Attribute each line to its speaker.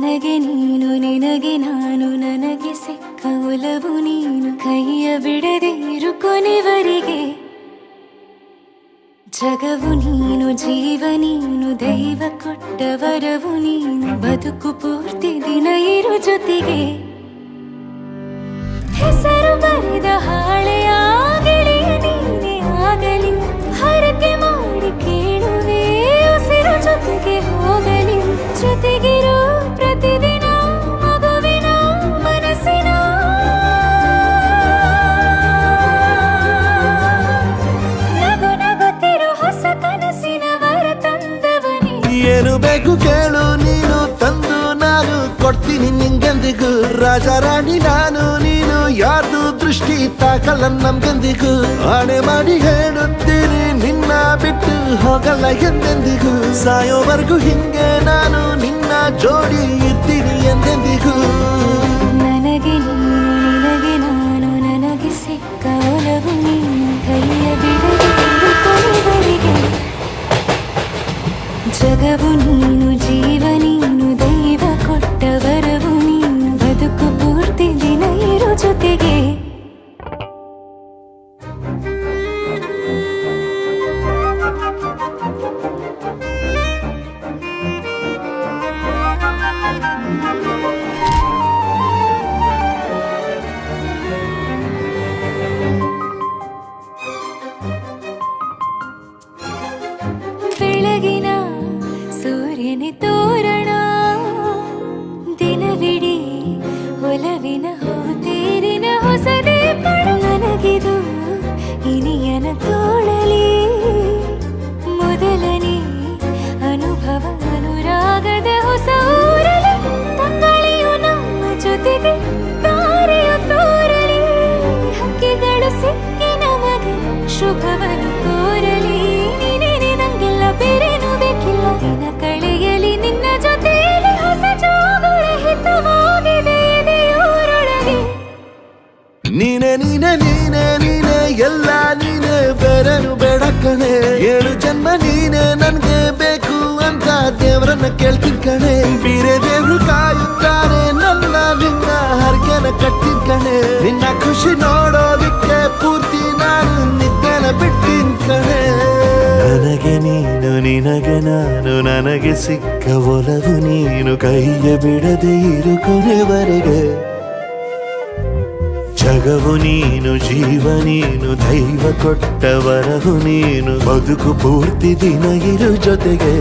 Speaker 1: ನನಗೆ ನೀನು ನಿನಗೆ ನಾನು ನನಗೆ ಸಿಕ್ಕ ಒಲವು ನೀನು ಕೈಯ ಬಿಡದೆ ಇರು ಕೊನೆವರೆಗೆ ಜಗವು ನೀನು ಜೀವ ನೀನು ದೈವ ಕೊಟ್ಟ ವರವು ನೀನು ಬದುಕು ಪೂರ್ತಿ ದಿನ ಇರು ಜೊತೆಗೆ ಹೆಸರು ಬರೆದ ಹಾಳೆಯ ಗೆಳೆಯ ನೀನೇ ಆಗಲಿ ಹರಕೆ ಮಾಡಿ ಕೇಳುವೆ ಉಸಿರು ಜೊತೆಗೆ ಹೋಗಲಿ ಜೊತೆಗಿರೋ ಪ್ರತಿದಿನ ಮಗುವಿನ ಮನಸ್ಸಿನ ನಗು ನಗುತ್ತಿರೋ ಹೊಸ ಕನಸಿನ ವರ ತಂದವನೇ
Speaker 2: ಏನು ಬೇಕು ಕೇಳು ನೀನು ತಂದು ನಾನು ಕೊಡ್ತೀನಿ ನಿಂಗೆಂದಿಗೂ ರಾಜ ರಾಣಿ ನಾನು ನೀನು ಯಾರ್ದು ದೃಷ್ಟಿ ತಾಕಲ್ಲ ನಮ್ಗೆಂದಿಗೂ ಆಣೆ ಮಾಡಿ ಹೇಳುತ್ತೀನಿ ನಿನ್ನ ಬಿಟ್ಟು ಹೋಗಲ್ಲ ಎಂದೆಂದಿಗೂ ಸಾಯೋವರೆಗೂ ಹಿಂಗೆ ನಾನು ನಿನ್ನ ಜೋಡಿ ಇರ್ತೀನಿ ಎಂದೆಂದಿಗೂ
Speaker 1: ನನಗೆ ನೀನು ನಿನಗೆ ನಾನು ನನಗೆ ಸಿಕ್ಕ ಒಲವು ನೀನು ಕೈಯ ಬಿಡದೆ ಇರು ಕೊನೆವರೆಗೆ ಜಗವು ನೀನು ಜೀವ ನೀನು ದೈವ ಕೊಟ್ಟ ವರವು ನೀನು ಬದುಕು ಪೂರ್ತಿ ದಿನ ಇರು ಜೊತೆಗೆ ಬೆಳಗಿನ ಸೂರ್ಯನೇ ತೋರಣ ದಿನವಿಡೀ ಒಲವಿನ ಹೋತೇರಿನ ಹೊಸದೇ ಪಡ ನನಗಿದು ಇನಿಯನ ತೋಳಲಿ ಮೊದಲನೇ ಅನುಭವ ಅನುರಾಗದ ಹೊಸ ಊರಲಿ ತಂಗಳಿಯು ನಮ್ಮ ಜೊತೆಗೆ ತಾರೆಯು ತೋರಲಿ ಹಕ್ಕಿಗಳು ಸಿಕ್ಕಿ ನಮಗೆ ಶುಭವನ್ನು ಕೋರಲಿ ನೀನೇನೆ ನಂಗೆಲ್ಲ ಬೇರೇನು ಬೇಕಿಲ್ಲ ದಿನ ಕಳೆಯಲಿ ನಿನ್ನ ಜೊತೆಯಲ್ಲಿ ಹೊಸ ಜೋಗುಳ ಹಿತವಾಗಿದೆ ಎದೆಯೂರೊಳಗೆ
Speaker 2: ನೀನೆ ನೀನೆ ನೀನೆ ನೀನೆ ಎಲ್ಲ ನೀನೆ ಬೇರೆನು ಬೇಡ ಕಣೆ ಏಳು ಜನ್ಮ ನೀನೆ ನನ್ಗೆ ಬೇಕು ಅಂತ ದೇವರನ್ನ ಕೇಳ್ತೀನಿ ಕಣೆ ಬೇರೆ ದೇವ್ರು ಕಾಯುತ್ತಾರೆ ನನ್ನ ನಿನ್ನ ಹರಕೆನ ಕಟ್ತೀನಿ ಕಣೆ ನಿನ್ನ ಖುಷಿ ನೋಡೋದಿಕ್ಕೆ ಪೂರ್ತಿ ನಾನು ನಿದ್ದೆನ ಬಿಟ್ಟಿನ್ ಕಣೆ ನನಗೆ ನೀನು ನಿನಗೆ ನಾನು ನನಗೆ ಸಿಕ್ಕ ಒಲವು ನೀನು ಕೈಯ ಬಿಡದೆ ಇರು ಕೊನೆವರೆಗೆ ಜಗವು ನೀನು ಜೀವ ನೀನು ದೈವ ಕೊಟ್ಟ ವರವು ನೀನು ಬದುಕು ಪೂರ್ತಿ ದಿನ ಇರು ಜೊತೆಗೆ